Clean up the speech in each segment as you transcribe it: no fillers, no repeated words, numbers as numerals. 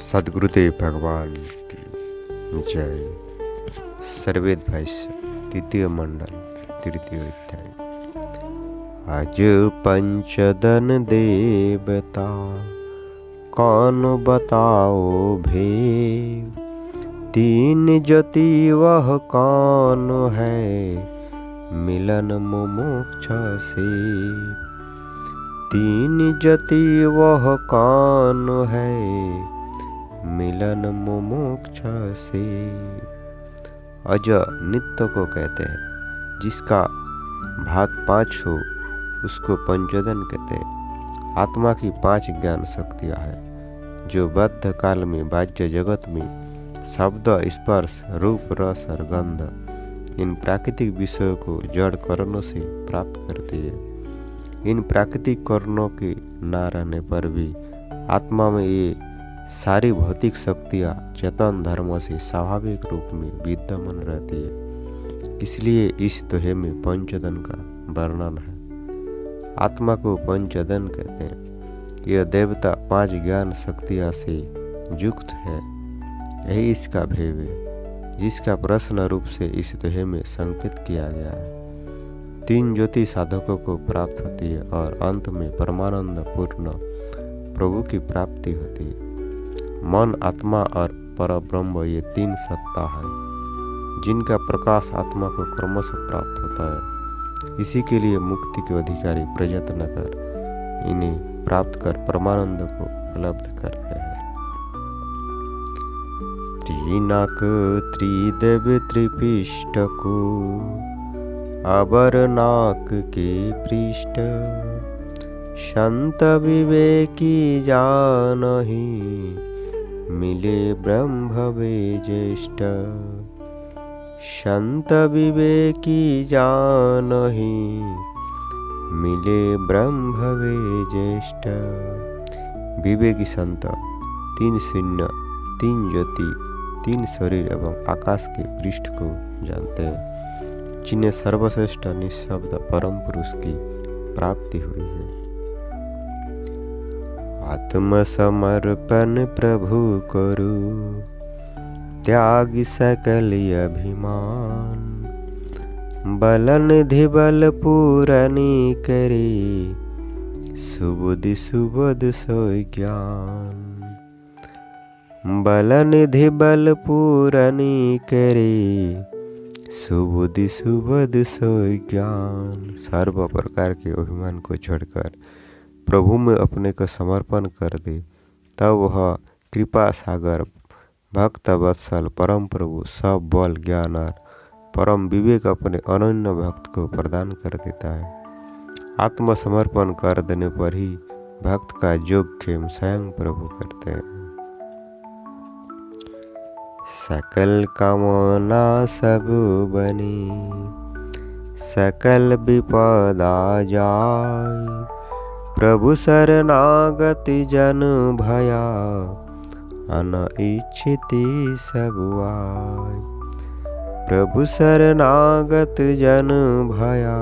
सद्गुरुदेव भगवान की जय। सर्वेद भाष्य द्वितीय मंडल तृतीय अध्याय। आज पंचदन देवता कौन बताओ भेद, तीन ज्योति वह कौन है मिलन मुमुक्ष से। तीन ज्योति वह कौन है मिलन मुमुक्ष से। अज नित्य को कहते हैं, जिसका भात 5 हो उसको पंचोदन कहते हैं। आत्मा की 5 ज्ञान शक्तियाँ हैं जो बद्ध काल में बाह्य जगत में शब्द, स्पर्श, रूप, रस और गंध इन प्राकृतिक विषयों को जड़ करणों से प्राप्त करती है। इन प्राकृतिक कारणों के ना रहने पर भी आत्मा में ये सारी भौतिक शक्तियाँ चेतन धर्मों से स्वाभाविक रूप में विद्यमान रहती है। इसलिए इस दोहे में पंचोदन का वर्णन है। आत्मा को पंचोदन कहते हैं। यह देवता 5 ज्ञान शक्तियाँ से युक्त है। यही इसका भेद है, जिसका प्रश्न रूप से इस दोहे में संकेत किया गया है। 3 ज्योति साधकों को प्राप्त होती है और अंत में परमानंद पूर्ण प्रभु की प्राप्ति होती है। मन, आत्मा और परब्रह्म ये 3 सत्ता है जिनका प्रकाश आत्मा को क्रमश प्राप्त होता है। इसी के लिए मुक्ति के अधिकारी प्रयत्न कर इन्हें प्राप्त कर परमानंद को उपलब्ध करते हैं। त्रिनाक त्रिदेव त्रिपिष्ट को अबर नाक के पृष्ठ, संत विवेकी जानहि मिले ब्रह्म भवे ज्येष्ठ। संत विवेकी जानहि मिले ब्रह्म भवे ज्येष्ठ। विवेकी संत 3 शून्य, 3 ज्योति, 3 शरीर एवं आकाश के पृष्ठ को जानते हैं, जिन्हें सर्वश्रेष्ठ निःशब्द परम पुरुष की प्राप्ति हुई है। आत्मसमर्पण प्रभु करो, त्याग सकल अभिमान। बलनिधि बल पूरनी करे, सुबुद्धि सुबोध सोई ज्ञान। बलनिधि बल पूरनी करे, सुबुद्धि सुबोध सोई ज्ञान। सर्व प्रकार के अभिमान को छोड़कर प्रभु में अपने को समर्पण कर दे, तब वह कृपा सागर भक्त वत्सल परम प्रभु सब बल, ज्ञान और परम विवेक अपने अनन्य भक्त को प्रदान कर देता है। आत्मसमर्पण कर देने पर ही भक्त का जोगक्षेम स्वयं प्रभु करते हैं। सकल कामना सब बनी, सकल विपदा जाय। प्रभु शरणागति जन भया, अनइच्छिति सब आय। प्रभु शरणागत जन भया,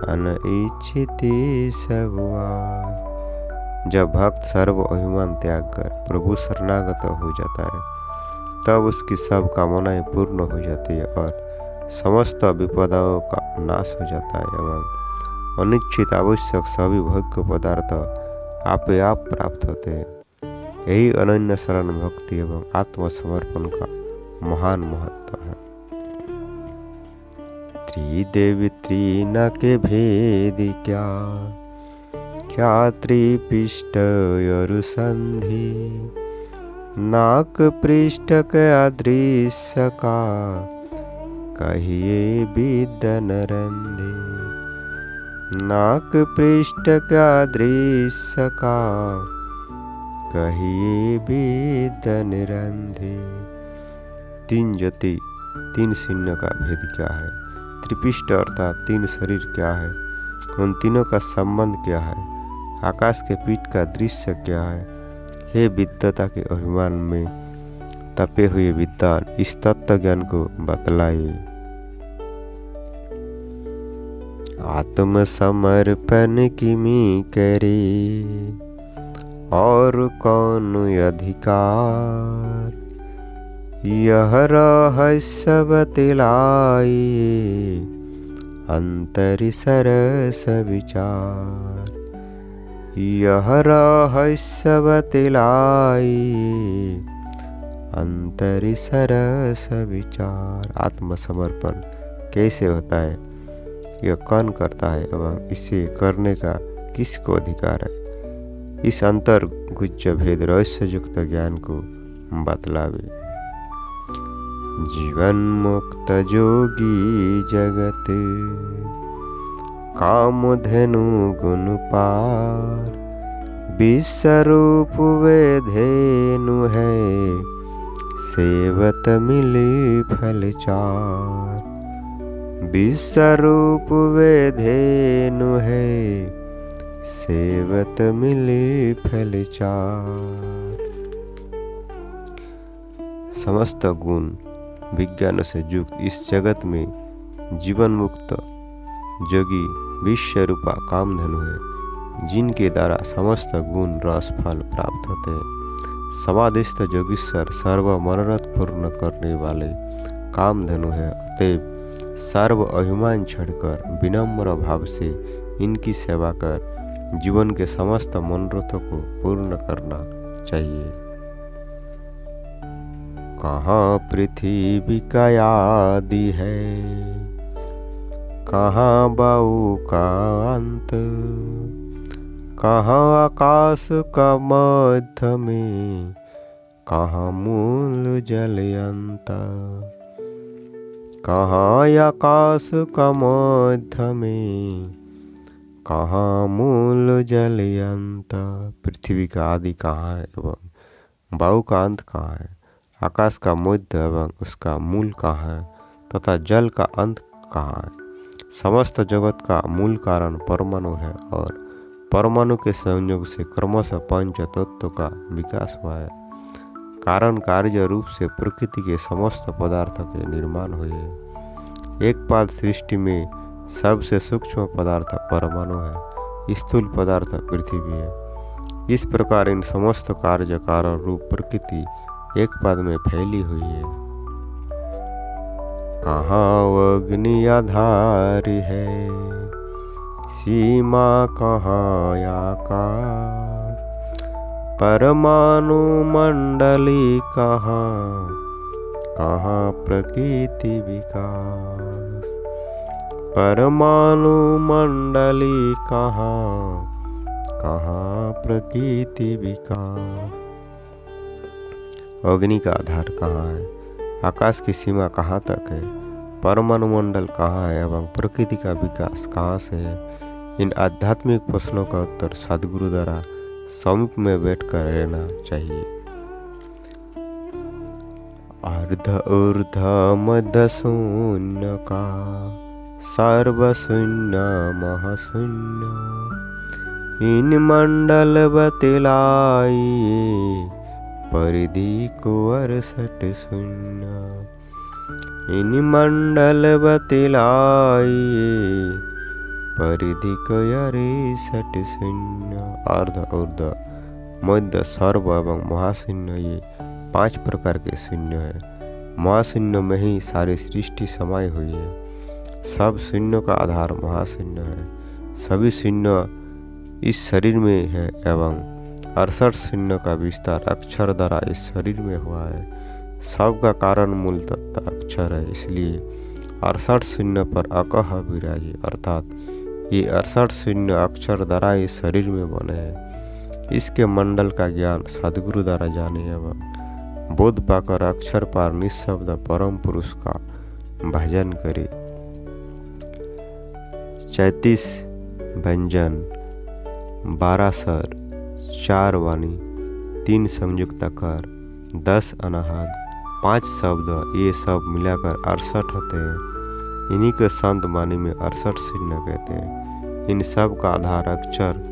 अनइच्छिति सब आय। जब भक्त सर्व अभिमान त्याग कर प्रभु शरणागत हो जाता है, तब उसकी सब कामनाएं पूर्ण हो जाती है और समस्त विपदाओं का नाश हो जाता है एवं अनिश्चित आवश्यक सभी भोग्य पदार्थ आपे आप प्राप्त होते हैं। यही अनन्य शरण भक्ति एवं आत्मसमर्पण का महान महत्व है। त्रिदेव त्रिना के भेद क्या, क्या त्रिपिष्ट अरु संधि। नाक पृष्ठ के अदृश्य का, कहिए विद्य नरंधि। नाक पृष्ठ का दृश्य का, कहिए विद्य निरंधि। 3 ज्योति, 3 शून्य का भेद क्या है। त्रिपिष्ट अर्थात 3 शरीर क्या है, उन तीनों का संबंध क्या है। आकाश के पीठ का दृश्य क्या है। हे विद्वता के अभिमान में तपे हुए विद्वान, इस तत्व ज्ञान को बतलाइए। आत्मसमर्पण किमी करे, और कौन अधिकार, यह रहस्य बतलाइए अंतरि सरस विचार। यह रहस्य बतलाइए अंतरि सरस विचार। आत्मसमर्पण कैसे होता है, यह कौन करता है एवं इसे करने का किसको अधिकार है, इस अंतर गुज्ज भेद रहस्य युक्त ज्ञान को बतलावे। जीवन मुक्त जोगी जगत, कामधेनु गुण पार। विश्वरूप वे धेनु है, सेवत मिली फल चार। विश्वरूप वे धेनु है, सेवत मिली फल चार। समस्त गुण विज्ञान से युक्त इस जगत में जीवन मुक्त जोगी विश्व रूपा कामधेनु है, जिनके द्वारा समस्त गुण रस फल प्राप्त होते हैं। समाधिस्थ जोगीश्वर सर्व मनोरथ पूर्ण करने वाले कामधेनु है। अतएव सर्व अभिमान छोड़कर विनम्र भाव से इनकी सेवा कर जीवन के समस्त मनोरथों को पूर्ण करना चाहिए। कहाँ पृथ्वी का आदि है, कहाँ बाऊ का अंत। कहाँ आकाश का मध्य में, कहाँ मूल जल अंत। कहाँ आकाश का मध्य में, कहाँ मूल जल अंत। पृथ्वी का आदि कहाँ है एवं वायु का अंत कहाँ है, आकाश का मध्य एवं उसका मूल कहाँ है, तथा जल का अंत कहाँ है। समस्त जगत का मूल कारण परमाणु है और परमाणु के संयोग से क्रमशः पंच तत्व का विकास हुआ है। कारण कार्य रूप से प्रकृति के समस्त पदार्थों के निर्माण हुए। एक पाद सृष्टि में सबसे सूक्ष्म पदार्थ परमाणु है, स्थूल पदार्थ पृथ्वी है। इस प्रकार इन समस्त कार्य कारण रूप प्रकृति एक पद में फैली हुई है। कहाँ अग्नि आधार है, सीमा कहाँ आकाश। परमाणु मंडली कहाँ, कहाँ प्रकृति विकास। परमाणु मंडली कहाँ, कहाँ प्रकृति विकास। अग्नि का आधार कहाँ है, आकाश की सीमा कहाँ तक है, परमाणु मंडल कहाँ है एवं प्रकृति का विकास कहाँ से है। इन आध्यात्मिक प्रश्नों का उत्तर सद्गुरु द्वारा समीप में बैठकर लेना चाहिए। अर्ध ऊर्ध मध्य शून्य का, सर्व शून्य महाशून्य। इन मंडल बतलाइए, परिधि को 68 शून्य। इन मंडल बतलाइए, परिधि को 68 शून्य। अर्ध ऊर्ध मध्य सर्व एवं महाशून्य, ये 5 प्रकार के शून्य है। महाशून्य में ही सारी सृष्टि समाई हुई है। सब शून्य का आधार महाशून्य है। सभी शून्य इस शरीर में है एवं 68 शून्य का विस्तार अक्षर द्वारा इस शरीर में हुआ है। सबका कारण मूल तत्व अक्षर है, इसलिए 68 शून्य पर अकह विराजे, अर्थात ये 68 शून्य अक्षर द्वारा इस शरीर में बने हैं। इसके मंडल का ज्ञान सद्गुरु द्वारा जाने एवं बोध पाकर अक्षर पार निःशब्द परम पुरुष का भजन करे। 34 व्यंजन, 12 स्वर, 4 वाणी, 3 संयुक्त कर, 10 अनाहत, 5 शब्द, ये सब मिलाकर 68 होते हैं। इन्हीं को संत वाणी में 68 शून्य कहते हैं। इन सब का आधार अक्षर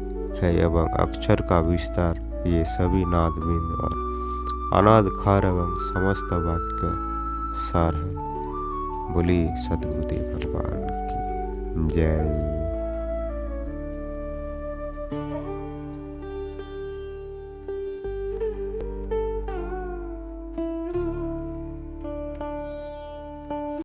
है एवं अक्षर का विस्तार ये सभी नाद बिंद और अनाद खार एवं समस्त वाक्य का सार है। बोली सद्गुरुदेव भगवान की जय।